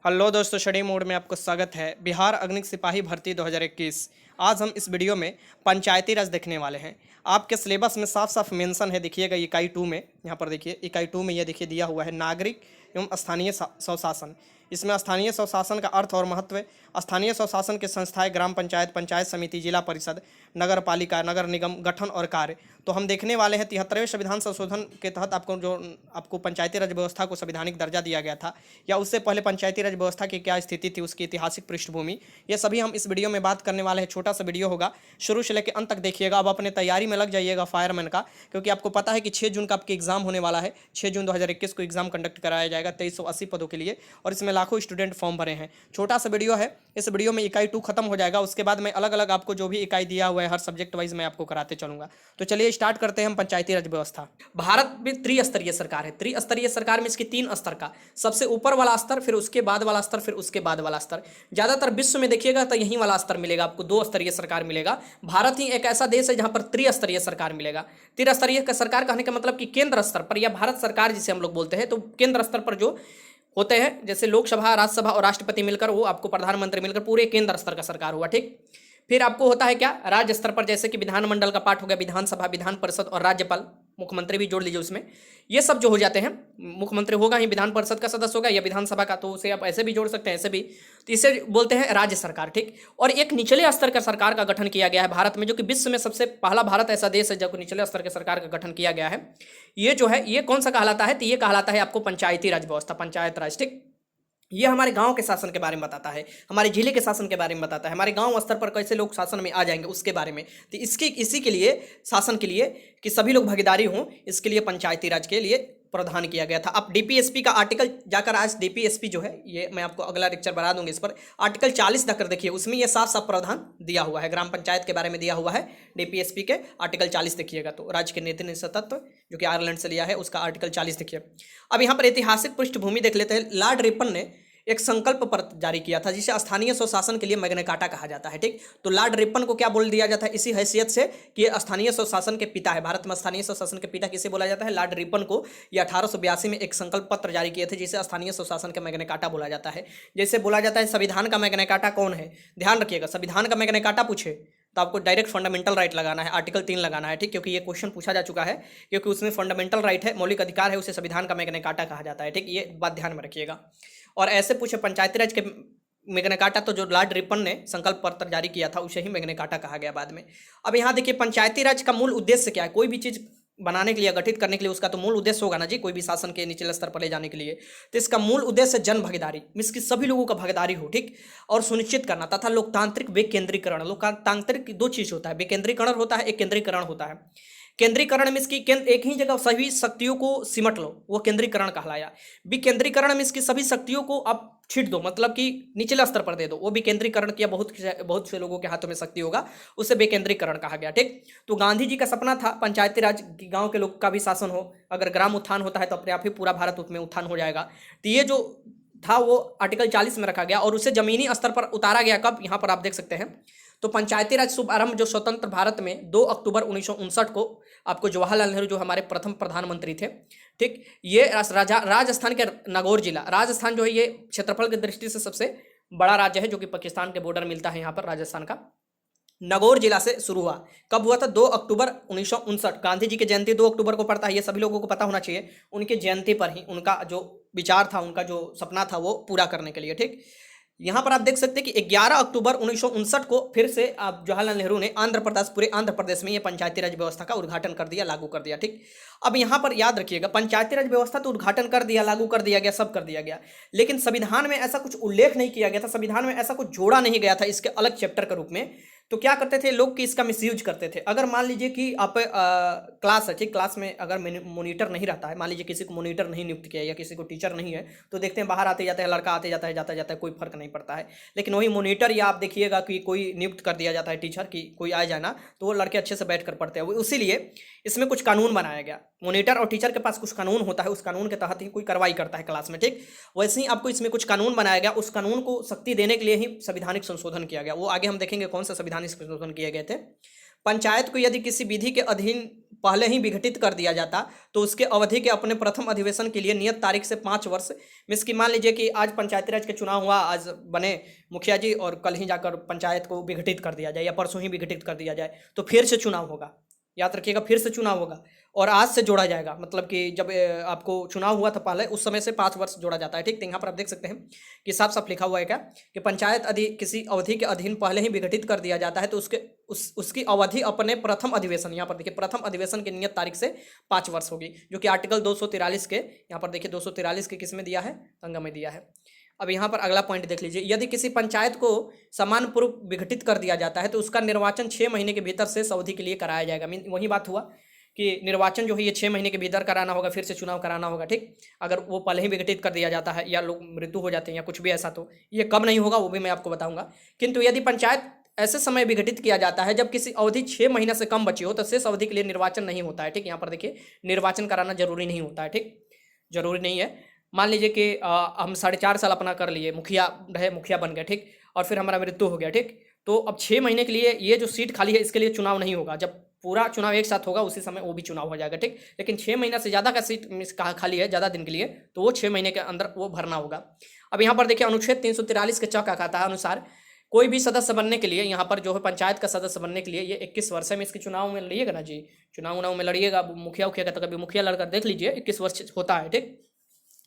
Hello दोस्तों, study mode में आपको स्वागत है। बिहार अग्निक सिपाही भर्ती 2021। आज हम इस वीडियो में पंचायती राज देखने वाले हैं। आपके सिलेबस में साफ साफ मेंशन है, देखिएगा इकाई 2 में। यहाँ पर देखिए इकाई 2 में ये देखिए दिया हुआ है नागरिक एवं स्थानीय स्वशासन। इसमें स्थानीय स्वशासन का अर्थ और महत्व, स्थानीय स्वशासन के संस्थाएं ग्राम पंचायत, पंचायत समिति, जिला परिषद, नगर पालिका, नगर निगम गठन और कार्य। तो हम देखने वाले हैं 73वें संविधान संशोधन के तहत आपको पंचायती राज व्यवस्था को संवैधानिक दर्जा दिया गया था, या उससे पहले पंचायती राज व्यवस्था की क्या स्थिति थी, उसकी ऐतिहासिक पृष्ठभूमि, ये सभी हम इस वीडियो में बात करने वाले हैं। छोटा सा वीडियो होगा, शुरू से लेकर अंत तक देखिएगा। अब अपने तैयारी में लग जाइएगा फायरमैन का, क्योंकि आपको पता है कि 6 जून का आपके एग्जाम होने वाला है। 6 जून 2021 को एग्जाम कंडक्ट कराया जाएगा 2380 पदों के लिए, और इसमें लाखों स्टूडेंट फॉर्म भरे हैं। छोटा सा वीडियो है, इस वीडियो में इकाई 2 खत्म हो जाएगा। उसके बाद मैं अलग अलग आपको जो भी इकाई दिया हुआ है हर सब्जेक्ट वाइज मैं आपको कराते चलूंगा। तो चलिए स्टार्ट करते हैं हम पंचायती राज व्यवस्था। भारत में त्रिस्तरीय सरकार है। त्रिस्तरीय सरकार में इसकी 3 स्तर का, सबसे ऊपर वाला स्तर, फिर उसके बाद वाला स्तर, फिर उसके बाद वाला स्तर। ज्यादातर विश्व में देखिएगा तो यही वाला स्तर मिलेगा आपको, 2 स्तरीय सरकार मिलेगा। भारत ही एक ऐसा देश है जहां पर त्रिस्तरीय सरकार मिलेगा। त्रिस्तरीय सरकार कहने का मतलब कि केंद्र स्तर पर, या भारत सरकार जिसे हम लोग बोलते हैं, तो केंद्र स्तर पर जो होते हैं, जैसे लोकसभा, राज्यसभा और राष्ट्रपति मिलकर, वो आपको प्रधानमंत्री मिलकर पूरे केंद्र स्तर का सरकार हुआ। ठीक, फिर आपको होता है क्या, राज्य स्तर पर, जैसे कि विधानमंडल का पार्ट हो गया, विधानसभा, विधान परिषद और राज्यपाल, मुख्यमंत्री भी जोड़ लीजिए उसमें। ये सब जो हो जाते हैं, मुख्यमंत्री होगा ही, विधान परिषद का सदस्य होगा या विधानसभा का, तो उसे आप ऐसे भी जोड़ सकते हैं, ऐसे भी। तो इसे बोलते हैं राज्य सरकार। ठीक, और एक निचले स्तर का सरकार का गठन किया गया है भारत में, जो कि विश्व में सबसे पहला भारत ऐसा देश है जब निचले स्तर के सरकार का गठन किया गया है। ये जो है, ये कौन सा कहलाता है, तो ये कहलाता है आपको पंचायती राज व्यवस्था, पंचायत राज। ठीक, ये हमारे गांव के शासन के बारे में बताता है, हमारे जिले के शासन के बारे में बताता है, हमारे गांव स्तर पर कैसे लोग शासन में आ जाएंगे उसके बारे में। तो इसी के लिए, शासन के लिए, कि सभी लोग भागीदारी हों, इसके लिए पंचायती राज के लिए प्रावधान किया गया था। अब डीपीएसपी का आर्टिकल जाकर, आज डीपीएसपी जो है, ये मैं आपको अगला लेक्चर बना दूंगा इस पर, आर्टिकल 40 तक देखिए, उसमें ये साफ साफ प्रावधान दिया हुआ है, ग्राम पंचायत के बारे में दिया हुआ है। डीपीएसपी के आर्टिकल 40 देखिएगा, तो राज्य के नीति निश्चित तत्व जो कि आयरलैंड से लिया है, उसका आर्टिकल 40 देखिए। अब यहाँ पर ऐतिहासिक पृष्ठभूमि देख लेते हैं। लॉर्ड रिपन ने एक संकल्प पत्र जारी किया था, जिसे स्थानीय स्वशासन के लिए मैग्ना कार्टा कहा जाता है। ठीक, तो लॉर्ड रिपन को क्या बोल दिया जाता है, इसी हैसियत से कि स्थानीय स्वशासन के पिता है। भारत में स्थानीय स्वशासन के पिता किसे बोला जाता है, लॉर्ड रिपन को। ये 1882 में एक संकल्प पत्र जारी किए थे, जिसे स्थानीय स्वशासन का मैग्ना कार्टा बोला जाता है। जैसे बोला जाता है संविधान का मैग्ना कार्टा कौन है, ध्यान रखिएगा, संविधान का मैग्ना कार्टा पूछे तो आपको डायरेक्ट फंडामेंटल राइट लगाना है, आर्टिकल 3 लगाना है। ठीक, क्योंकि ये क्वेश्चन पूछा जा चुका है, क्योंकि उसमें फंडामेंटल राइट है, मौलिक अधिकार है, उसे संविधान का मैग्ना कार्टा कहा जाता है। ठीक, ये बात ध्यान में रखिएगा। और ऐसे पूछे पंचायती राज के मैग्ना कार्टा, तो जो लॉर्ड रिपन ने संकल्प पत्र जारी किया था उसे ही मैग्ना कार्टा कहा गया बाद में। अब यहाँ देखिए, पंचायती राज का मूल उद्देश्य क्या है, कोई भी चीज बनाने के लिए, गठित करने के लिए, उसका तो मूल उद्देश्य होगा ना जी, कोई भी शासन के निचले स्तर पर ले जाने के लिए। तो इसका मूल उद्देश्य जन भागीदारी, मीन्स की सभी लोगों का भागीदारी हो, ठीक, और सुनिश्चित करना, तथा लोकतांत्रिक विकेंद्रीकरण। लोकतांत्रिक 2 चीज होता है, विकेंद्रीकरण होता है, एक केंद्रीकरण होता है। केंद्रीकरण मीन्स की एक ही जगह सभी शक्तियों को सिमट लो, वो केंद्रीकरण कहलाया। विकेंद्रीकरण मीन्स की सभी शक्तियों को आप छीट दो, मतलब कि निचले स्तर पर दे दो, वो विकेंद्रीकरण किया। बहुत से लोगों के हाथों में शक्ति होगा, उसे विकेंद्रीकरण कहा गया। ठीक, तो गांधी जी का सपना था पंचायती राज, गांव के लोग का भी शासन हो। अगर ग्राम उत्थान होता है तो अपने आप ही पूरा भारत उसमें उत्थान हो जाएगा। तो ये जो था वो आर्टिकल 40 में रखा गया, और उसे जमीनी स्तर पर उतारा गया। कब, यहाँ पर आप देख सकते हैं। तो पंचायती राज शुभारंभ जो स्वतंत्र भारत में 2 अक्टूबर 1959 को आपको जवाहरलाल नेहरू जो हमारे प्रथम प्रधानमंत्री थे, ठीक, ये राजस्थान के नागौर जिला, राजस्थान जो है ये क्षेत्रफल की दृष्टि से सबसे बड़ा राज्य है, जो कि पाकिस्तान के बॉर्डर मिलता है यहाँ पर राजस्थान का। नागौर जिला से शुरू हुआ। कब हुआ था, 2 अक्टूबर 1959। गांधी जी की जयंती 2 अक्टूबर को पड़ता है, ये सभी लोगों को पता होना चाहिए। उनकी जयंती पर ही उनका जो विचार था, उनका जो सपना था, वो पूरा करने के लिए। ठीक, यहाँ पर आप देख सकते हैं कि 11 अक्टूबर 1959 को फिर से आप जवाहरलाल नेहरू ने आंध्र प्रदेश, पूरे आंध्र प्रदेश में ये पंचायती राज व्यवस्था का उद्घाटन कर दिया, लागू कर दिया। ठीक, अब यहाँ पर याद रखिएगा, पंचायती राज व्यवस्था तो उद्घाटन कर दिया, लागू कर दिया गया, सब कर दिया गया, लेकिन संविधान में ऐसा कुछ उल्लेख नहीं किया गया था, संविधान में ऐसा कुछ जोड़ा नहीं गया था इसके अलग चैप्टर के रूप में। तो क्या करते थे लोग कि इसका मिसयूज करते थे। अगर मान लीजिए कि आप क्लास है, ठीक, क्लास में अगर मोनीटर नहीं रहता है, मान लीजिए किसी को मोनीटर नहीं नियुक्त किया या किसी को टीचर नहीं है, तो देखते हैं बाहर आते जाते हैं लड़का, आते जाता है, जाता जाता है, कोई फर्क नहीं पड़ता है। लेकिन वही मोनीटर, या आप देखिएगा कि कोई नियुक्त कर दिया जाता है टीचर की, कोई आ जाना, तो वो लड़के अच्छे से बैठ कर पढ़ते हैं। इसीलिए इसमें कुछ कानून बनाया गया। मोनीटर और टीचर के पास कुछ कानून होता है, उस कानून के तहत ही कोई कार्रवाई करता है क्लास में। ठीक, वैसे ही आपको इसमें कुछ कानून बनाया गया, उस कानून को शक्ति देने के लिए ही संवैधानिक संशोधन किया गया। वो आगे हम देखेंगे कौन सा संवैधानिक संशोधन किए गए थे। पंचायत को यदि किसी विधि के अधीन पहले ही विघटित कर दिया जाता तो उसके अवधि के अपने प्रथम अधिवेशन के लिए नियत तारीख से 5 वर्ष, मीन्स कि मान लीजिए कि आज पंचायती राज के चुनाव हुआ, आज बने मुखिया जी और कल ही जाकर पंचायत को विघटित कर दिया जाए या परसों ही विघटित कर दिया जाए तो फिर से चुनाव होगा। याद रखिएगा, फिर से चुनाव होगा और आज से जोड़ा जाएगा, मतलब कि जब आपको चुनाव हुआ था पहले उस समय से 5 वर्ष जोड़ा जाता है। ठीक, तो यहाँ पर आप देख सकते हैं कि साफ साफ लिखा हुआ है क्या कि पंचायत किसी अवधि के अधीन पहले ही विघटित कर दिया जाता है तो उसकी अवधि अपने प्रथम अधिवेशन, यहाँ पर देखिए प्रथम अधिवेशन की नियत तारीख से 5 वर्ष होगी, जो कि आर्टिकल 243 के, यहाँ पर देखिए 243 के किस में दिया है, अंग में दिया है। अब यहाँ पर अगला पॉइंट देख लीजिए, यदि किसी पंचायत को समान पूर्व विघटित कर दिया जाता है तो उसका निर्वाचन 6 महीने के भीतर से अवधि के लिए कराया जाएगा। मीन वही बात हुआ कि निर्वाचन जो है ये 6 महीने के भीतर कराना होगा, फिर से चुनाव कराना होगा। ठीक, अगर वो पहले ही विघटित कर दिया जाता है या लोग मृत्यु हो जाते हैं या कुछ भी ऐसा, तो ये कब नहीं होगा वो भी मैं आपको बताऊंगा। किंतु यदि पंचायत ऐसे समय विघटित किया जाता है जब किसी अवधि 6 महीने से कम बची हो तो शेष अवधि के लिए निर्वाचन नहीं होता है। ठीक, यहाँ पर देखिए निर्वाचन कराना जरूरी नहीं होता है। ठीक, जरूरी नहीं है। मान लीजिए कि हम 4.5 साल अपना कर लिए, मुखिया रहे, मुखिया बन गए, ठीक, और फिर हमारा मृत्यु हो गया, ठीक, तो अब 6 महीने के लिए ये जो सीट खाली है इसके लिए चुनाव नहीं होगा। जब पूरा चुनाव एक साथ होगा उसी समय वो भी चुनाव हो जाएगा। ठीक, लेकिन 6 महीना से ज़्यादा का सीट खाली है ज़्यादा दिन के लिए तो वो 6 महीने के अंदर वो भरना होगा। अब यहाँ पर देखिए अनुच्छेद 343 के चौका खाता है अनुसार कोई भी सदस्य बनने के लिए, यहाँ पर जो है पंचायत का सदस्य बनने के लिए ये 21 वर्ष है। में इसके चुनाव में लड़िएगा ना जी, चुनाव में लड़िएगा, मुखिया उखिया का तो कभी मुखिया लड़कर देख लीजिए 21 वर्ष होता है। ठीक,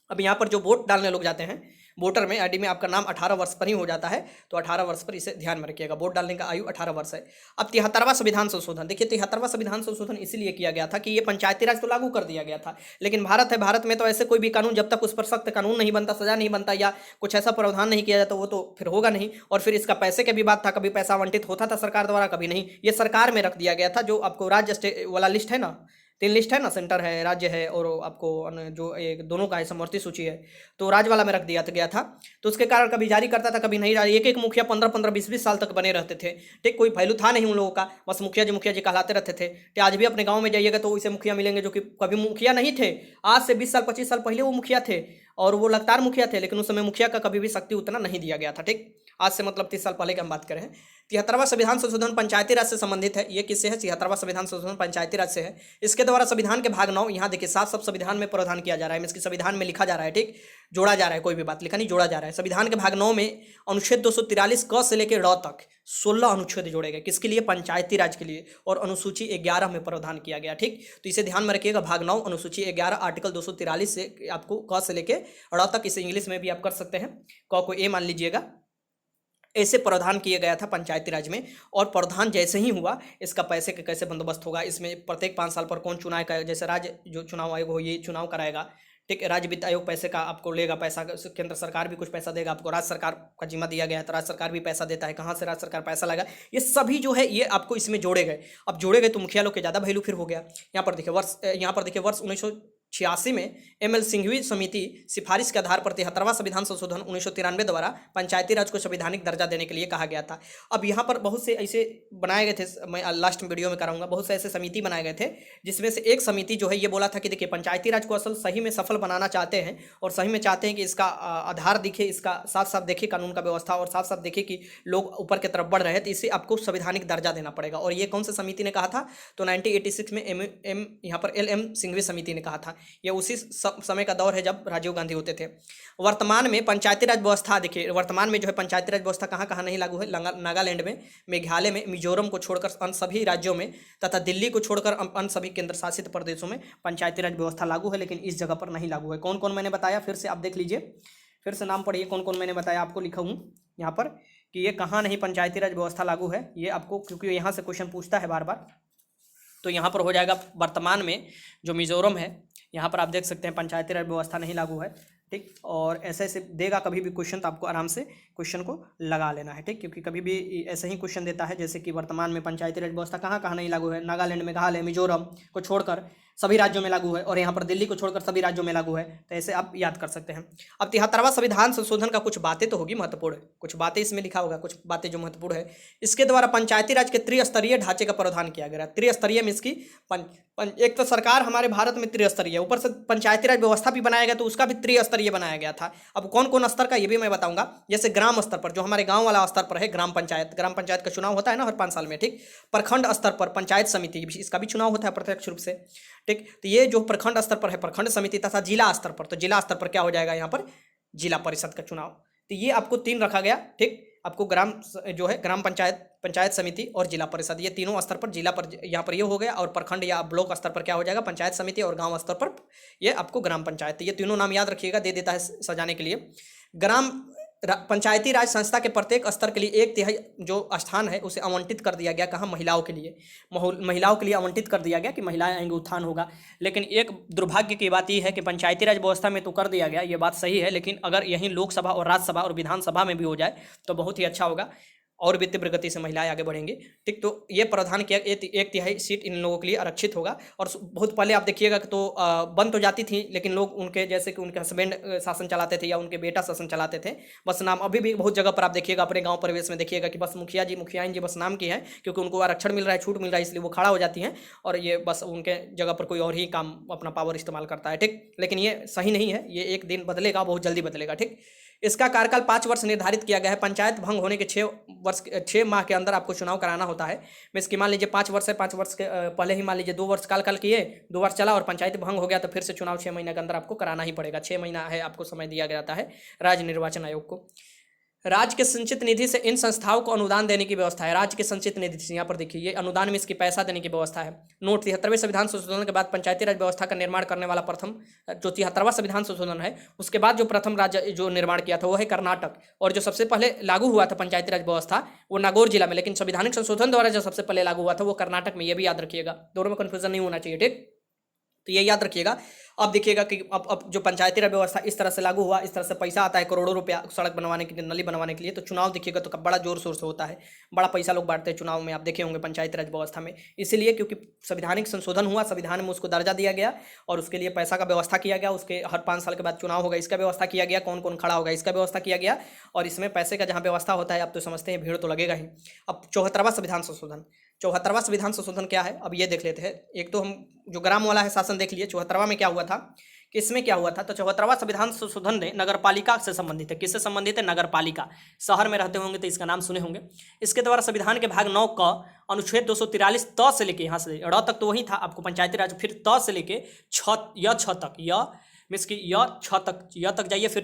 अब यहाँ पर जो वोट डालने लोग जाते हैं, वोटर में आईडी में आपका नाम 18 वर्ष पर ही हो जाता है, तो 18 वर्ष पर इसे ध्यान में रखिएगा, वोट डालने का आयु 18 वर्ष है। अब 73वां संविधान संशोधन देखिए, 73वां संविधान संशोधन इसीलिए किया गया था कि ये पंचायती राज तो लागू कर दिया गया था, लेकिन भारत है, भारत में तो ऐसे कोई भी कानून जब तक उस पर सख्त कानून नहीं बनता, सजा नहीं बनता या कुछ ऐसा प्रावधान नहीं किया जाता वो तो फिर होगा नहीं। और फिर इसका पैसे का भी बात था, कभी पैसा आवंटित होता था सरकार द्वारा, कभी नहीं। ये सरकार में रख दिया गया था, जो आपको राज्य वाला लिस्ट है ना, 3 लिस्ट है ना, सेंटर है, राज्य है, और आपको जो एक दोनों का है समवर्ती सूची है, तो राज्य वाला में रख दिया गया था। तो उसके कारण कभी जारी करता था कभी नहीं जारी, एक मुखिया 15-15, 20-20 साल तक बने रहते थे। ठीक, कोई वैल्यू था नहीं उन लोगों का, बस मुखिया जी कहलाते रहते थे। तो आज भी अपने गाँव में जाइएगा तो वैसे मुखिया मिलेंगे जो कि कभी मुखिया नहीं थे, आज से 20 साल 25 साल पहले वो मुखिया थे और वो लगातार मुखिया थे, लेकिन उस समय मुखिया का कभी भी शक्ति उतना नहीं दिया गया था। ठीक, आज से मतलब 30 साल पहले की हम बात करें। 73वां संविधान संशोधन पंचायती राज से संबंधित है। ये किससे है? 73वां संविधान संशोधन पंचायती राज से है। इसके द्वारा संविधान के भाग 9, यहाँ देखिए साफ साफ संविधान में प्रावधान किया जा रहा है, इसके संविधान में लिखा जा रहा है। ठीक, जोड़ा जा रहा है, कोई भी बात लिखा नहीं, जोड़ा जा रहा है। संविधान के भाग 9 में अनुच्छेद 243 क से लेकर ड़ तक 16 अनुच्छेद जोड़े गए, किसके लिए? पंचायती राज के लिए, और अनुसूची 11 में प्रावधान किया गया। ठीक, तो इसे ध्यान में रखिएगा, भाग 9 अनुसूची 11 आर्टिकल 243 से आपको क से लेकर ड़ तक, इसे इंग्लिश में भी आप कर सकते हैं, क को ए मान लीजिएगा। ऐसे प्रावधान किया गया था पंचायती राज में, और प्रावधान जैसे ही हुआ इसका पैसे का कैसे बंदोबस्त होगा, इसमें प्रत्येक 5 साल पर कौन चुनाव का, जैसे राज्य जो चुनाव आयोग हो ये चुनाव कराएगा। ठीक, राज्य वित्त आयोग पैसे का आपको लेगा, पैसा केंद्र सरकार भी कुछ पैसा देगा आपको, राज्य सरकार का जिम्मा दिया गया है तो राज्य सरकार भी पैसा देता है, कहाँ से राज्य सरकार पैसा लाएगा, ये सभी जो है ये आपको इसमें जोड़े गए। अब जोड़े गए तो मुखिया लोग के ज़्यादा वैल्यू फिर हो गया। यहाँ पर देखिए वर्ष 1986 में एमएल सिंघवी समिति सिफारिश के आधार पर 73वां संविधान संशोधन 1993 द्वारा पंचायती राज को संवैधानिक दर्जा देने के लिए कहा गया था। अब यहाँ पर बहुत से ऐसे बनाए गए थे, मैं लास्ट वीडियो में कराऊंगा, बहुत से ऐसे समिति बनाए गए थे जिसमें से एक समिति जो है ये बोला था कि देखिए पंचायती राज को असल सही में सफल बनाना चाहते हैं और सही में चाहते हैं कि इसका आधार दिखे, इसका साफ साफ देखिए कानून का व्यवस्था, और साफ साफ देखिए कि लोग ऊपर की तरफ बढ़ रहे हैं, तो इसे आपको संवैधानिक दर्जा देना पड़ेगा। और ये कौन सी समिति ने कहा था? तो 1986 में यहाँ पर LM सिंघवी समिति ने कहा था। ये उसी समय का दौर है जब राजीव गांधी होते थे। वर्तमान में पंचायती राज व्यवस्था देखिए, वर्तमान में जो है पंचायती राज व्यवस्था कहाँ कहाँ नहीं लागू है? नागालैंड में, मेघालय में, मिजोरम को छोड़कर अन्य सभी राज्यों में, तथा दिल्ली को छोड़कर अन्य सभी केंद्र शासित प्रदेशों में पंचायती राज व्यवस्था लागू है, लेकिन इस जगह पर नहीं लागू है। कौन कौन मैंने बताया, फिर से आप देख लीजिए, फिर से नाम पढ़िए, कौन कौन मैंने बताया आपको, लिखा हूँ यहाँ पर कि ये कहाँ नहीं पंचायती राज व्यवस्था लागू है, ये आपको, क्योंकि यहाँ से क्वेश्चन पूछता है बार बार। तो यहाँ पर हो जाएगा वर्तमान में जो मिजोरम है, यहाँ पर आप देख सकते हैं पंचायती राज व्यवस्था नहीं लागू है। ठीक, और ऐसे ऐसे देगा कभी भी क्वेश्चन तो आपको आराम से क्वेश्चन को लगा लेना है। ठीक, क्योंकि कभी भी ऐसे ही क्वेश्चन देता है, जैसे कि वर्तमान में पंचायती राज व्यवस्था कहाँ कहाँ नहीं लागू है, नागालैंड, मेघालय, मिजोरम को छोड़कर सभी राज्यों में लागू है, और यहाँ पर दिल्ली को छोड़कर सभी राज्यों में लागू है। तो ऐसे आप याद कर सकते हैं। अब 73वां संविधान संशोधन का कुछ बातें तो होगी महत्वपूर्ण, कुछ बातें इसमें लिखा होगा, कुछ बातें जो महत्वपूर्ण है। इसके द्वारा पंचायती राज के त्रिस्तरीय ढांचे का प्रावधान किया गया। त्रिस्तरीय में इसकी एक तो सरकार हमारे भारत में त्रिस्तरीय है, ऊपर से पंचायती राज व्यवस्था भी बनाया गया तो उसका भी त्रिस्तरीय बनाया गया था। अब कौन कौन स्तर का ये भी मैं बताऊंगा। जैसे ग्राम स्तर पर, जो हमारे गांव वाला स्तर पर है, ग्राम पंचायत का चुनाव होता है ना हर 5 साल में, ठीक। प्रखंड स्तर पर पंचायत समिति, इसका भी चुनाव होता है प्रत्यक्ष रूप से, ठीक। तो ये जो प्रखंड स्तर पर है प्रखंड समिति, तथा जिला स्तर पर, तो जिला स्तर पर क्या हो जाएगा यहाँ पर, जिला परिषद का चुनाव। तो ये आपको 3 रखा गया, ठीक। आपको ग्राम जो है ग्राम पंचायत, पंचायत समिति और जिला परिषद, ये तीनों स्तर पर, जिला पर यहाँ पर ये हो गया, और प्रखंड या ब्लॉक स्तर पर क्या हो जाएगा, पंचायत समिति, और गांव स्तर पर ये आपको ग्राम पंचायत। ये तीनों नाम याद रखिएगा, दे देता है सजाने के लिए। ग्राम पंचायती राज संस्था के प्रत्येक स्तर के लिए 1/3 जो स्थान है उसे आवंटित कर दिया गया, कहाँ, महिलाओं के लिए, महिलाओं के लिए आवंटित कर दिया गया कि महिलाएं आएंगे, उत्थान होगा। लेकिन एक दुर्भाग्य की बात यह है कि पंचायती राज व्यवस्था में तो कर दिया गया, ये बात सही है, लेकिन अगर यहीं लोकसभा और राज्यसभा और विधानसभा में भी हो जाए तो बहुत ही अच्छा होगा, और भी तीव्र गति से महिलाएं आगे बढ़ेंगी, ठीक। तो ये प्रावधान किया, 1/3 सीट इन लोगों के लिए आरक्षित होगा। और बहुत पहले आप देखिएगा तो बन तो जाती थी, लेकिन लोग उनके, जैसे कि उनके हस्बैंड शासन चलाते थे या उनके बेटा शासन चलाते थे, बस नाम। अभी भी बहुत जगह पर आप देखिएगा, अपने गांव परिवेश में देखिएगा कि बस मुखिया जी, मुखियाइन जी बस नाम की है, क्योंकि उनको आरक्षण मिल रहा है, छूट मिल रहा है, इसलिए वो खड़ा हो जाती हैं, और ये बस उनके जगह पर कोई और ही काम, अपना पावर इस्तेमाल करता है, ठीक। लेकिन ये सही नहीं है, ये एक दिन बदलेगा, बहुत जल्दी बदलेगा, ठीक। इसका कार्यकाल 5 वर्ष निर्धारित किया गया है। पंचायत भंग होने के 6 माह के अंदर आपको चुनाव कराना होता है। मैं इसकी मान लीजिए 5 वर्ष है, 5 वर्ष के पहले ही मान लीजिए 2 वर्ष काल किए, 2 वर्ष चला और पंचायत भंग हो गया, तो फिर से चुनाव 6 महीने के अंदर आपको कराना ही पड़ेगा। 6 महीना है आपको समय दिया जाता है राज्य निर्वाचन आयोग को। राज्य के संचित निधि से इन संस्थाओं को अनुदान देने की व्यवस्था है। राज्य के संचित निधि से, यहाँ पर देखिए, ये अनुदान में इसकी पैसा देने की व्यवस्था है। नोट, 73वें संविधान संशोधन के बाद पंचायती राज व्यवस्था का निर्माण करने वाला प्रथम, जो 73वां संविधान संशोधन है, उसके बाद जो प्रथम राज्य जो निर्माण किया था वो है कर्नाटक। और जो सबसे पहले लागू हुआ था पंचायती राज व्यवस्था, वो नागौर जिला में, लेकिन संवैधानिक संशोधन द्वारा जो सबसे पहले लागू हुआ था वो कर्नाटक में। ये भी याद रखिएगा, दोनों में कन्फ्यूजन नहीं होना चाहिए, ठीक। तो ये याद रखिएगा। अब देखिएगा कि अब जो पंचायती राज व्यवस्था इस तरह से लागू हुआ, इस तरह से पैसा आता है करोड़ों रुपया सड़क बनवाने के लिए, नली बनवाने के लिए, तो चुनाव देखिएगा तो बड़ा जोर शोर से होता है, बड़ा पैसा लोग बांटते हैं चुनाव में, आप देखे होंगे पंचायती राज व्यवस्था में। इसीलिए क्योंकि संवैधानिक संशोधन हुआ, संविधान में उसको दर्जा दिया गया, और उसके लिए पैसा का व्यवस्था किया गया, उसके हर 5 साल के बाद चुनाव होगा, इसका व्यवस्था किया गया, कौन कौन खड़ा होगा इसका व्यवस्था किया गया, और इसमें पैसे का जहाँ व्यवस्था होता है, आप तो समझते हैं भीड़ तो लगेगा ही। अब 74वां संविधान संशोधन, 74वां संविधान संशोधन क्या है, अब ये देख लेते हैं। एक तो हम जो ग्राम वाला है शासन देख लिए, 74वां में क्या हुआ था, कि इसमें क्या हुआ था। तो 74वां संविधान संशोधन ने नगर पालिका से संबंधित है। किससे संबंधित है, नगर पालिका। शहर में रहते होंगे तो इसका नाम सुने होंगे। इसके द्वारा संविधान के भाग 9 का अनुच्छेद 243 त से लेके, यहाँ से र तक तो वही था आपको पंचायती राज, फिर त से लेके छ तक, मीन्स की य तक जाइए, फिर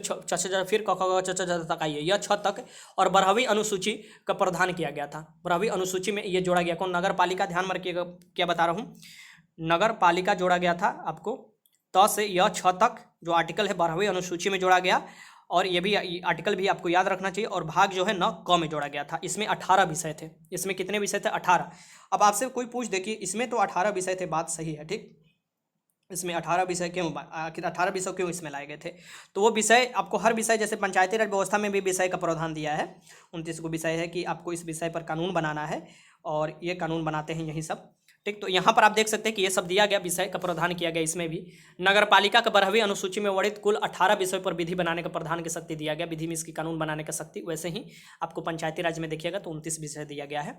फिर तक आइए, य छ तक, और 12वीं अनुसूची का प्रावधान किया गया था। 12वीं अनुसूची में ये जोड़ा गया, कौन, नगर पालिका। ध्यान रखिएगा क्या बता रहा हूँ, नगर पालिका जोड़ा गया था आपको त से य छ तक, जो आर्टिकल है 12वीं अनुसूची में जोड़ा गया, और ये भी आर्टिकल भी आपको याद रखना चाहिए। और भाग जो है न क में जोड़ा गया था। इसमें 18 विषय थे। इसमें कितने विषय थे, 18। अब आपसे कोई पूछ दे कि इसमें तो 18 विषय थे, बात सही है, ठीक। इसमें 18 विषय क्यों, आखिर 18 विषय क्यों इसमें लाए गए थे, तो वो विषय आपको हर विषय, जैसे पंचायती राज व्यवस्था में भी विषय का प्रावधान दिया है, 29 को विषय है कि आपको इस विषय पर कानून बनाना है, और ये कानून बनाते हैं यही सब, ठीक। तो यहाँ पर आप देख सकते हैं कि ये सब दिया गया, विषय का प्रावधान किया गया। इसमें भी नगर पालिका का 12वीं अनुसूची में वर्णित कुल 18 विषय पर विधि बनाने का प्रधान की शक्ति दिया गया। विधि में इसकी कानून बनाने का शक्ति, वैसे ही आपको पंचायती राज में देखिएगा तो 29 विषय दिया गया है।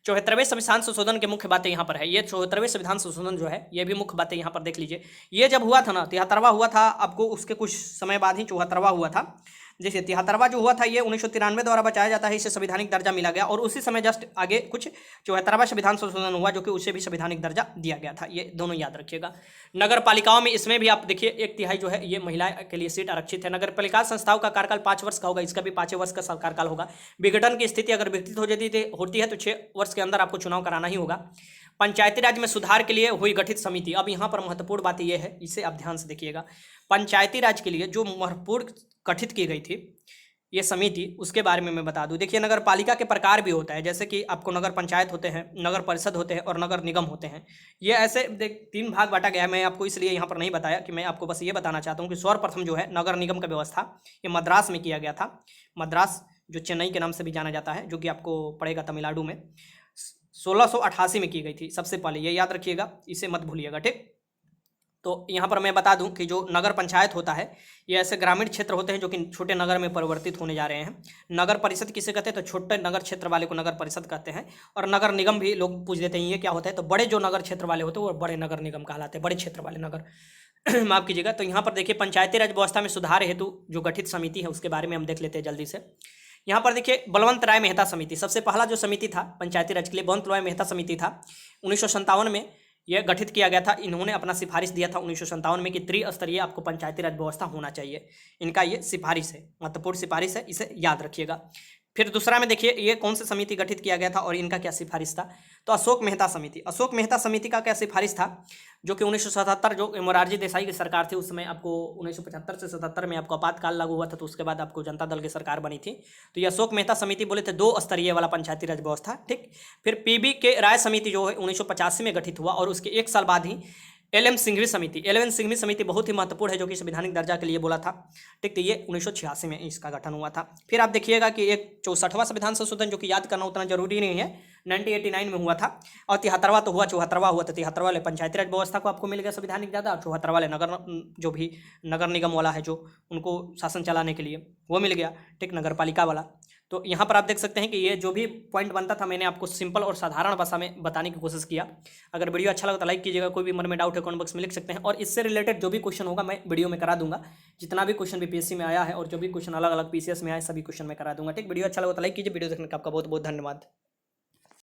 74वें संविधान संशोधन के मुख्य बातें यहाँ पर है। ये 74वें संविधान संशोधन जो है, ये भी मुख्य बातें यहाँ पर देख लीजिए। ये जब हुआ था ना, 73वां हुआ था, आपको उसके कुछ समय बाद ही 74वां हुआ था। जैसे 73वां जो हुआ था ये 1993 द्वारा बचाया जाता है, इसे संवैधानिक दर्जा मिला गया, और उसी समय जस्ट आगे कुछ 74वां संविधान संशोधन हुआ, जो कि उसे भी संवैधानिक दर्जा दिया गया था। ये दोनों याद रखिएगा। नगर पालिकाओं में इसमें भी आप देखिए 1/3 जो है ये महिला के लिए सीट आरक्षित है। नगर पालिका संस्थाओं का कार्यकाल 5 वर्ष का होगा, इसका भी 5 वर्ष का कार्यकाल होगा। विघटन की स्थिति अगर विघटित होती है तो 6 वर्ष के अंदर आपको चुनाव कराना ही होगा। पंचायती राज में सुधार के लिए हुई गठित समिति। अब यहाँ पर महत्वपूर्ण बात यह है, इसे आप ध्यान से देखिएगा। पंचायती राज के लिए जो महत्वपूर्ण गठित की गई थी ये समिति, उसके बारे में मैं बता दूं। देखिए, नगर पालिका के प्रकार भी होता है, जैसे कि आपको नगर पंचायत होते हैं, नगर परिषद होते हैं, और नगर निगम होते हैं। ये ऐसे 3 भाग बांटा गया है। मैं आपको इसलिए यहाँ पर नहीं बताया कि मैं आपको बस ये बताना चाहता हूँ कि सर्वप्रथम जो है नगर निगम का व्यवस्था ये मद्रास में किया गया था। मद्रास जो चेन्नई के नाम से भी जाना जाता है, जो कि आपको पड़ेगा तमिलनाडु में, 1688 में की गई थी सबसे पहले। ये याद रखिएगा, इसे मत भूलिएगा, ठीक। तो यहाँ पर मैं बता दूं कि जो नगर पंचायत होता है ये ऐसे ग्रामीण क्षेत्र होते हैं जो कि छोटे नगर में परिवर्तित होने जा रहे हैं। नगर परिषद किसे कहते हैं, तो छोटे नगर क्षेत्र वाले को नगर परिषद कहते हैं। और नगर निगम भी लोग पूछ देते हैं ये क्या होता है, तो बड़े जो नगर क्षेत्र वाले होते हैं वो बड़े नगर निगम कहलाते हैं, बड़े क्षेत्र वाले नगर माफ कीजिएगा। तो यहाँ पर देखिए पंचायती राज व्यवस्था में सुधार हेतु जो गठित समिति है उसके बारे में हम देख लेते हैं जल्दी से। यहाँ पर देखिए बलवंत राय मेहता समिति, सबसे पहला जो समिति था पंचायती राज के लिए बलवंत राय मेहता समिति था। 1957 में यह गठित किया गया था। इन्होंने अपना सिफारिश दिया था 1957 में कि त्रिस्तरीय आपको पंचायती राज व्यवस्था होना चाहिए। इनका ये सिफारिश है, महत्वपूर्ण सिफारिश है, इसे याद रखिएगा। फिर दूसरा में देखिए ये कौन सी समिति गठित किया गया था और इनका क्या सिफारिश था, तो अशोक मेहता समिति। अशोक मेहता समिति का क्या सिफारिश था, जो कि 1977 जो मोरारजी देसाई की सरकार थी उस समय आपको 1975 से 77 में आपको आपातकाल लागू हुआ था, तो उसके बाद आपको जनता दल की सरकार बनी थी। तो ये अशोक मेहता समिति बोले थे 2 स्तरीय वाला पंचायती राज व्यवस्था, ठीक। फिर पीबी के राय समिति जो है 1985 में गठित हुआ और उसके 1 साल बाद ही एल.एम. सिंघवी समिति। एल.एम. सिंघवी समिति बहुत ही महत्वपूर्ण है जो कि संवैधानिक दर्जा के लिए बोला था, ठीक। तो ये 1986 में इसका गठन हुआ था। फिर आप देखिएगा कि एक 64वां संविधान संशोधन जो कि याद करना उतना जरूरी नहीं है, 1989 में हुआ था। और 73वां तो हुआ, 74वां हुआ, तो 73वां वाले पंचायती राज व्यवस्था को आपको मिल गया संवैधानिक दर्जा, और 74वां वाले नगर जो भी नगर निगम वाला है जो उनको शासन चलाने के लिए वो मिल गया, ठीक, नगर पालिका वाला। तो यहाँ पर आप देख सकते हैं कि ये जो भी पॉइंट बनता था मैंने आपको सिंपल और साधारण भाषा में बताने की कोशिश किया। अगर वीडियो अच्छा लगा तो लाइक कीजिएगा, कोई भी मन में डाउट है कमेंट बॉक्स में लिख सकते हैं, और इससे रिलेटेड जो भी क्वेश्चन होगा मैं वीडियो में करा दूंगा। जितना भी क्वेश्चन बीपीएससी में आया है और जो भी क्वेश्चन अलग अलग पीसीएस में आया सभी क्वेश्चन में करा दूंगा, ठीक। वीडियो अच्छा लगा तो लाइक कीजिए। वीडियो देखने का आपका बहुत बहुत धन्यवाद।